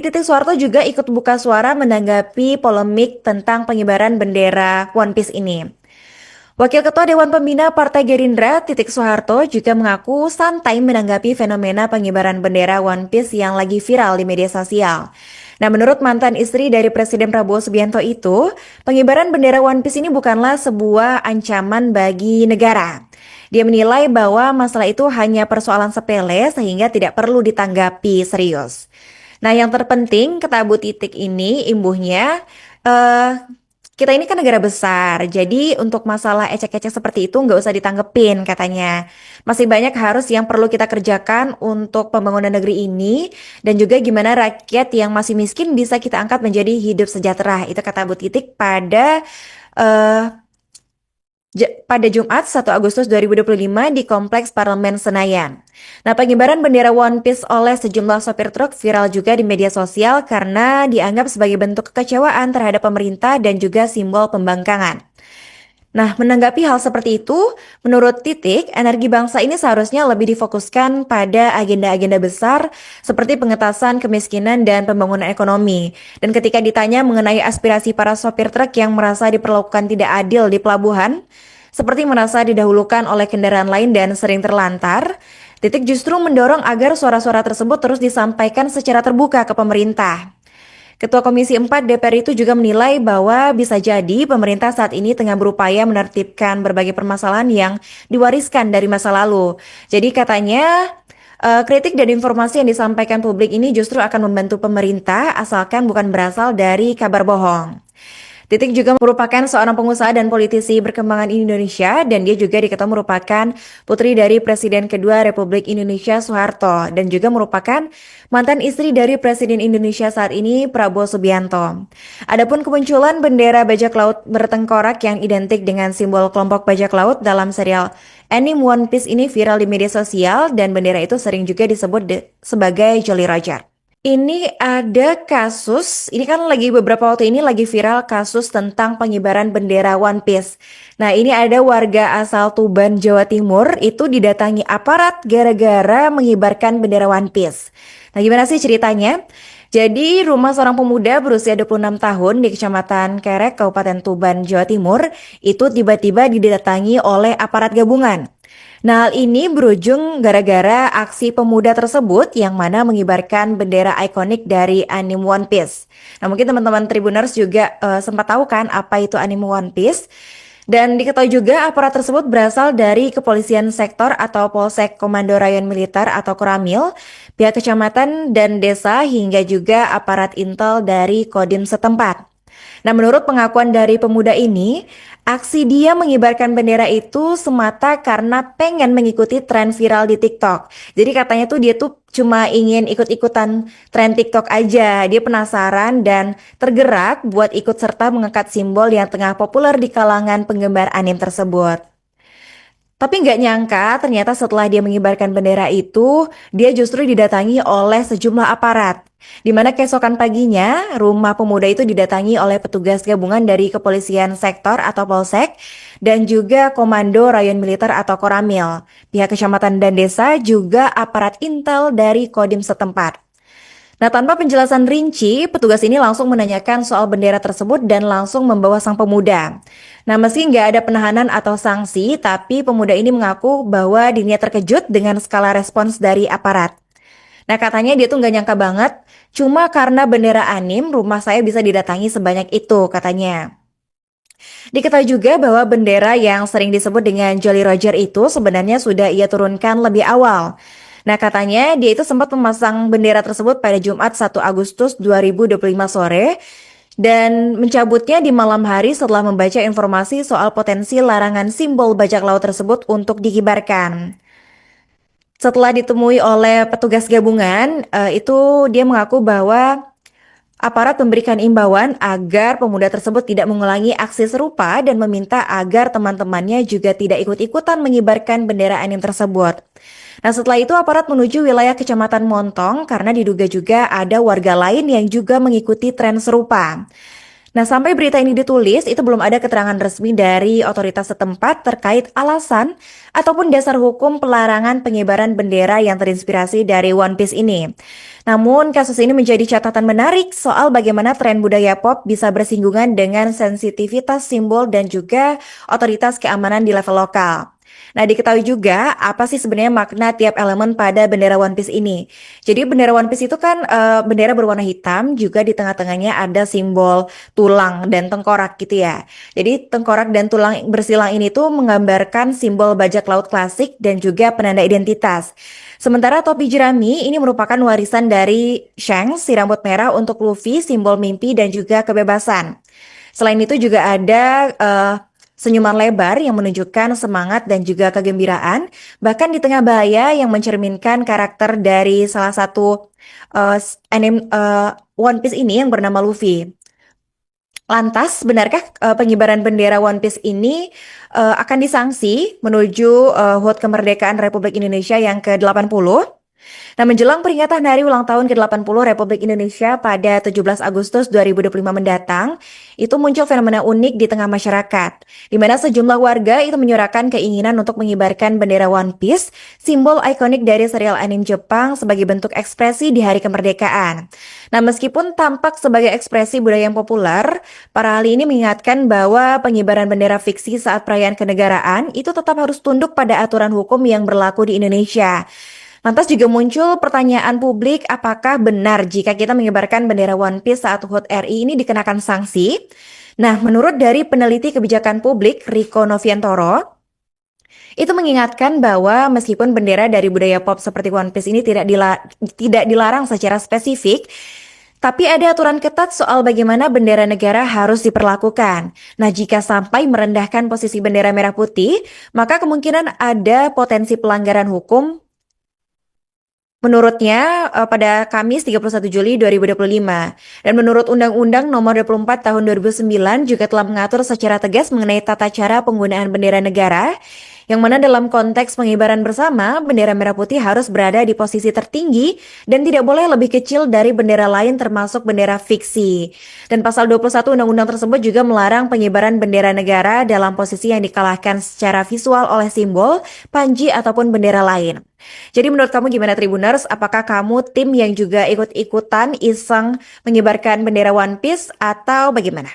Titik Soeharto juga ikut buka suara menanggapi polemik tentang pengibaran bendera One Piece ini. Wakil Ketua Dewan Pembina Partai Gerindra, Titik Soeharto, juga mengaku santai menanggapi fenomena pengibaran bendera One Piece yang lagi viral di media sosial. Nah, menurut mantan istri dari Presiden Prabowo Subianto itu, pengibaran bendera One Piece ini bukanlah sebuah ancaman bagi negara. Dia menilai bahwa masalah itu hanya persoalan sepele sehingga tidak perlu ditanggapi serius. Nah, yang terpenting kata Bu Titik ini imbuhnya eh kita ini kan negara besar, jadi untuk masalah ecek-ecek seperti itu nggak usah ditanggepin katanya. Masih banyak harus yang perlu kita kerjakan untuk pembangunan negeri ini dan juga gimana rakyat yang masih miskin bisa kita angkat menjadi hidup sejahtera. Itu kata Bu Titik eh, pada Jumat 1 Agustus 2025 di Kompleks Parlemen Senayan. Nah, pengibaran bendera One Piece oleh sejumlah sopir truk viral juga di media sosial karena dianggap sebagai bentuk kekecewaan terhadap pemerintah dan juga simbol pembangkangan. Nah, menanggapi hal seperti itu, menurut Titik, energi bangsa ini seharusnya lebih difokuskan pada agenda-agenda besar seperti pengentasan kemiskinan dan pembangunan ekonomi. Dan ketika ditanya mengenai aspirasi para sopir truk yang merasa diperlakukan tidak adil di pelabuhan, seperti merasa didahulukan oleh kendaraan lain dan sering terlantar, Titik justru mendorong agar suara-suara tersebut terus disampaikan secara terbuka ke pemerintah. Ketua Komisi 4 DPR itu juga menilai bahwa bisa jadi pemerintah saat ini tengah berupaya menertibkan berbagai permasalahan yang diwariskan dari masa lalu. Jadi katanya kritik dan informasi yang disampaikan publik ini justru akan membantu pemerintah asalkan bukan berasal dari kabar bohong. Titik juga merupakan seorang pengusaha dan politisi berkembangan Indonesia dan dia juga diketahui merupakan putri dari Presiden kedua Republik Indonesia Soeharto dan juga merupakan mantan istri dari Presiden Indonesia saat ini Prabowo Subianto. Adapun kemunculan bendera bajak laut bertengkorak yang identik dengan simbol kelompok bajak laut dalam serial anime One Piece ini viral di media sosial dan bendera itu sering juga disebut sebagai Jolly Roger. Ini ada kasus, ini kan lagi beberapa waktu ini lagi viral kasus tentang pengibaran bendera One Piece. Nah, ini ada warga asal Tuban, Jawa Timur itu didatangi aparat gara-gara mengibarkan bendera One Piece. Nah, gimana sih ceritanya? Jadi, rumah seorang pemuda berusia 26 tahun di Kecamatan Kerek, Kabupaten Tuban, Jawa Timur, itu tiba-tiba didatangi oleh aparat gabungan. Nah, hal ini berujung gara-gara aksi pemuda tersebut yang mana mengibarkan bendera ikonik dari anime One Piece. Nah, mungkin teman-teman Tribuners juga sempat tahu kan apa itu anime One Piece. Dan diketahui juga aparat tersebut berasal dari Kepolisian Sektor atau Polsek Komando Rayon Militer atau Koramil, pihak kecamatan dan desa hingga juga aparat intel dari Kodim setempat. Nah, menurut pengakuan dari pemuda ini, aksi dia mengibarkan bendera itu semata karena pengen mengikuti tren viral di TikTok. Jadi katanya tuh dia tuh cuma ingin ikut-ikutan tren TikTok aja. Dia penasaran dan tergerak buat ikut serta mengangkat simbol yang tengah populer di kalangan penggemar anime tersebut. Tapi nggak nyangka ternyata setelah dia mengibarkan bendera itu, dia justru didatangi oleh sejumlah aparat. Di mana keesokan paginya, rumah pemuda itu didatangi oleh petugas gabungan dari Kepolisian Sektor atau Polsek dan juga Komando Rayon Militer atau Koramil. Pihak kecamatan dan desa juga aparat intel dari Kodim setempat. Nah, tanpa penjelasan rinci, petugas ini langsung menanyakan soal bendera tersebut dan langsung membawa sang pemuda. Nah, meski nggak ada penahanan atau sanksi, tapi pemuda ini mengaku bahwa dirinya terkejut dengan skala respons dari aparat. Nah, katanya dia tuh nggak nyangka banget, cuma karena bendera anim, rumah saya bisa didatangi sebanyak itu, katanya. Diketahui juga bahwa bendera yang sering disebut dengan Jolly Roger itu sebenarnya sudah ia turunkan lebih awal. Nah, katanya dia itu sempat memasang bendera tersebut pada Jumat 1 Agustus 2025 sore dan mencabutnya di malam hari setelah membaca informasi soal potensi larangan simbol bajak laut tersebut untuk dikibarkan. Setelah ditemui oleh petugas gabungan, itu dia mengaku bahwa aparat memberikan imbauan agar pemuda tersebut tidak mengulangi aksi serupa dan meminta agar teman-temannya juga tidak ikut-ikutan mengibarkan bendera anime tersebut. Nah, setelah itu aparat menuju wilayah Kecamatan Montong karena diduga juga ada warga lain yang juga mengikuti tren serupa. Nah, sampai berita ini ditulis, itu belum ada keterangan resmi dari otoritas setempat terkait alasan ataupun dasar hukum pelarangan pengibaran bendera yang terinspirasi dari One Piece ini. Namun, kasus ini menjadi catatan menarik soal bagaimana tren budaya pop bisa bersinggungan dengan sensitivitas simbol dan juga otoritas keamanan di level lokal. Nah, diketahui juga apa sih sebenarnya makna tiap elemen pada bendera One Piece ini. Jadi bendera One Piece itu kan bendera berwarna hitam, juga di tengah-tengahnya ada simbol tulang dan tengkorak gitu ya. Jadi tengkorak dan tulang bersilang ini tuh menggambarkan simbol bajak laut klasik dan juga penanda identitas. Sementara topi jerami ini merupakan warisan dari Shanks, si rambut merah untuk Luffy, simbol mimpi dan juga kebebasan. Selain itu juga ada senyuman lebar yang menunjukkan semangat dan juga kegembiraan, bahkan di tengah bahaya yang mencerminkan karakter dari salah satu anime One Piece ini yang bernama Luffy. Lantas, benarkah pengibaran bendera One Piece ini akan disanksi menuju HUT kemerdekaan Republik Indonesia yang ke-80? Nah, menjelang peringatan Hari Ulang Tahun ke-80 Republik Indonesia pada 17 Agustus 2025 mendatang, itu muncul fenomena unik di tengah masyarakat, di mana sejumlah warga itu menyuarakan keinginan untuk mengibarkan bendera One Piece, simbol ikonik dari serial anime Jepang sebagai bentuk ekspresi di Hari Kemerdekaan. Nah, meskipun tampak sebagai ekspresi budaya yang populer, para ahli ini mengingatkan bahwa pengibaran bendera fiksi saat perayaan kenegaraan itu tetap harus tunduk pada aturan hukum yang berlaku di Indonesia. Lantas juga muncul pertanyaan publik, apakah benar jika kita mengibarkan bendera One Piece saat HUT RI ini dikenakan sanksi? Nah, menurut dari peneliti kebijakan publik Riko Noviantoro, itu mengingatkan bahwa meskipun bendera dari budaya pop seperti One Piece ini tidak dilarang secara spesifik, tapi ada aturan ketat soal bagaimana bendera negara harus diperlakukan. Nah, jika sampai merendahkan posisi bendera merah putih, maka kemungkinan ada potensi pelanggaran hukum. Menurutnya, pada Kamis 31 Juli 2025, dan menurut Undang-Undang Nomor 24 Tahun 2009 juga telah mengatur secara tegas mengenai tata cara penggunaan bendera negara, yang mana dalam konteks pengibaran bersama, bendera merah putih harus berada di posisi tertinggi dan tidak boleh lebih kecil dari bendera lain termasuk bendera fiksi. Dan pasal 21 Undang-Undang tersebut juga melarang pengibaran bendera negara dalam posisi yang dikalahkan secara visual oleh simbol, panji, ataupun bendera lain. Jadi menurut kamu gimana Tribuners? Apakah kamu tim yang juga ikut-ikutan iseng mengibarkan bendera One Piece atau bagaimana?